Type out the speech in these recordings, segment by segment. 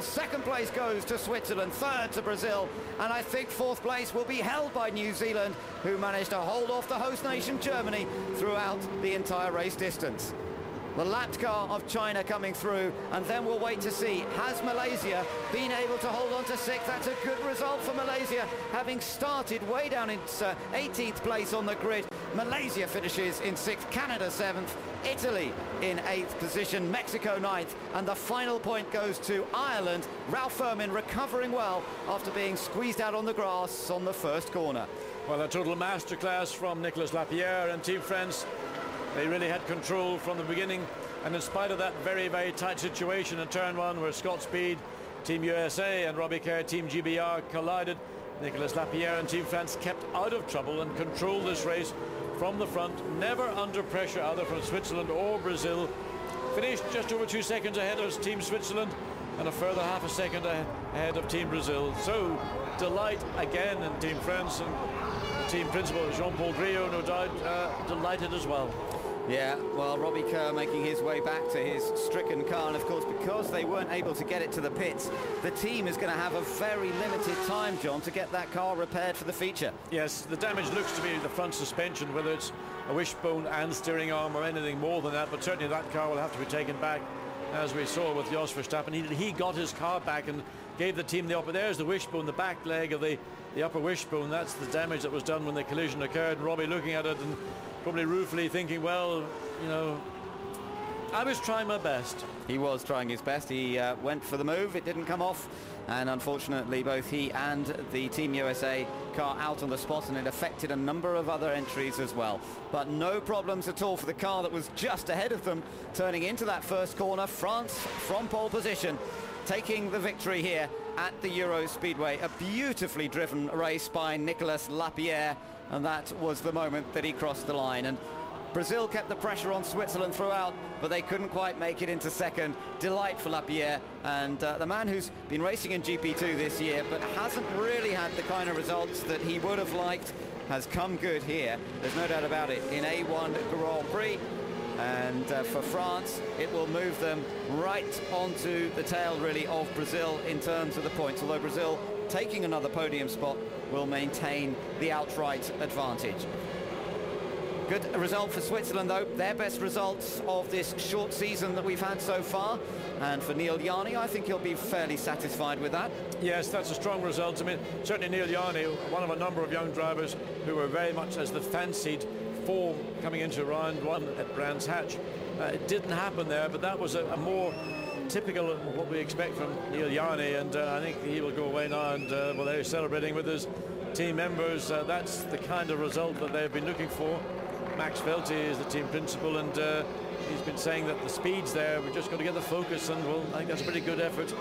Second place goes to Switzerland, third to Brazil, and I think fourth place will be held by New Zealand, who managed to hold off the host nation Germany throughout the entire race distance. The lapped car of China coming through, and then we'll wait to see, has Malaysia been able to hold on to sixth? That's a good result for Malaysia, having started way down in 18th place on the grid. Malaysia finishes in 6th, Canada 7th, Italy in 8th position, Mexico 9th, and the final point goes to Ireland. Ralph Furman recovering well after being squeezed out on the grass on the first corner. Well, a total masterclass from Nicolas Lapierre and Team France. They really had control from the beginning, and in spite of that very, very tight situation in turn one where Scott Speed, Team USA, and Robbie Kerr, Team GBR collided, Nicolas Lapierre and Team France kept out of trouble and controlled this race from the front, never under pressure either from Switzerland or Brazil. Finished just over 2 seconds ahead of Team Switzerland and a further half a second ahead of Team Brazil. So delight again in Team France, and team principal Jean-Paul Grillo no doubt delighted as well. Yeah, well, Robbie Kerr making his way back to his stricken car, and of course because they weren't able to get it to the pits, the team is going to have a very limited time, John, to get that car repaired for the feature. Yes, the damage looks to be the front suspension, whether it's a wishbone and steering arm or anything more than that, but certainly that car will have to be taken back, as we saw with Jos Verstappen. He got his car back and gave the team the upper. There's the wishbone, the back leg of the upper wishbone. That's the damage that was done when the collision occurred. And Robbie looking at it and probably ruefully thinking, well, you know, I was trying my best. He was trying his best. He went for the move. It didn't come off. And unfortunately, both he and the Team USA car out on the spot, and it affected a number of other entries as well. But no problems at all for the car that was just ahead of them, turning into that first corner. France from pole position, taking the victory here at the Euro Speedway. A beautifully driven race by Nicolas Lapierre, and that was the moment that he crossed the line. And Brazil kept the pressure on Switzerland throughout, but they couldn't quite make it into second. Delight for Lapierre, and the man who's been racing in GP2 this year but hasn't really had the kind of results that he would have liked has come good here. There's no doubt about it in A1 Grand Prix. And for France, it will move them right onto the tail, really, of Brazil in terms of the points, although Brazil, taking another podium spot, will maintain the outright advantage. Good result for Switzerland, though. Their best results of this short season that we've had so far. And for Neil Yarni, I think he'll be fairly satisfied with that. Yes, that's a strong result. I mean, certainly Neil Yarni, one of a number of young drivers who were very much as the fancied form coming into round one at Brands Hatch. It didn't happen there, but that was a more typical of what we expect from Neil Yarni, and I think he will go away now and well, they're celebrating with his team members. That's the kind of result that they've been looking for. Max Felty is the team principal, and he's been saying that the speed's there, we've just got to get the focus, and well, I think that's a pretty good effort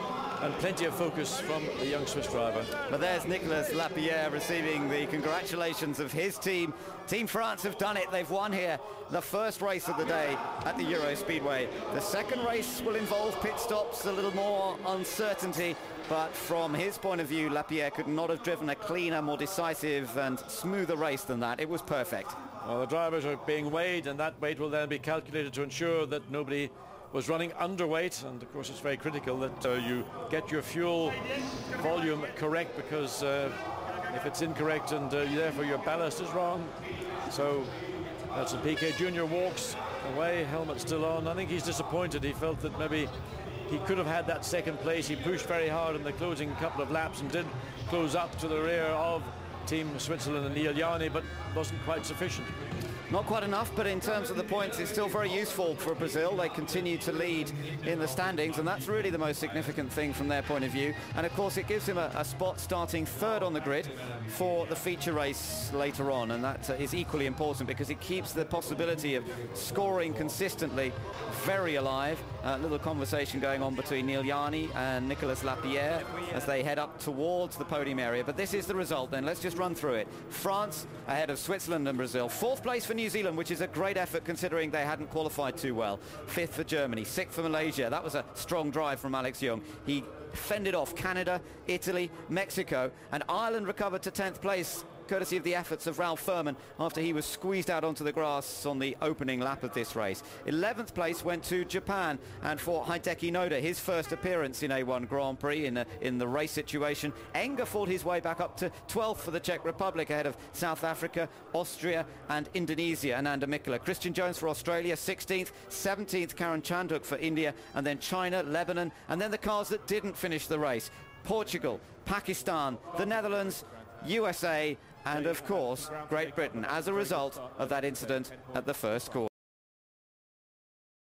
and plenty of focus from the young Swiss driver. But there's Nicolas Lapierre receiving the congratulations of his team. Team France have done it. They've won here the first race of the day at the Euro Speedway. The second race will involve pit stops, a little more uncertainty, but from his point of view, Lapierre could not have driven a cleaner, more decisive and smoother race than that. It was perfect. Well, the drivers are being weighed, and that weight will then be calculated to ensure that nobody was running underweight, and of course it's very critical that you get your fuel volume correct, because if it's incorrect and therefore your ballast is wrong. So Nelson Piquet Jr. walks away, helmet still on. I think he's disappointed. He felt that maybe he could have had that second place. He pushed very hard in the closing couple of laps and did close up to the rear of Team Switzerland and Neil Yarni, but wasn't quite sufficient. Not quite enough, but in terms of the points, it's still very useful for Brazil. They continue to lead in the standings, and that's really the most significant thing from their point of view. And of course, it gives him a spot starting third on the grid for the feature race later on, and that is equally important because it keeps the possibility of scoring consistently very alive. A little conversation going on between Neil Yarni and Nicolas Lapierre as they head up towards the podium area. But this is the result then. Let's just run through it. France ahead of Switzerland and Brazil. Fourth place for New Zealand, which is a great effort considering they hadn't qualified too well. Fifth for Germany. Sixth for Malaysia. That was a strong drive from Alex Young. He fended off Canada, Italy, Mexico, and Ireland recovered to 10th place courtesy of the efforts of Ralph Furman after he was squeezed out onto the grass on the opening lap of this race. 11th place went to Japan, and for Hideki Noda, his first appearance in A1 Grand Prix in the race situation. Enger fought his way back up to 12th for the Czech Republic, ahead of South Africa, Austria and Indonesia, Ananda Mikula. Christian Jones for Australia, 16th, 17th Karan Chanduk for India, and then China, Lebanon, and then the cars that didn't finish the race: Portugal, Pakistan, the Netherlands, USA, and of course Great Britain, as a result of that incident at the first corner.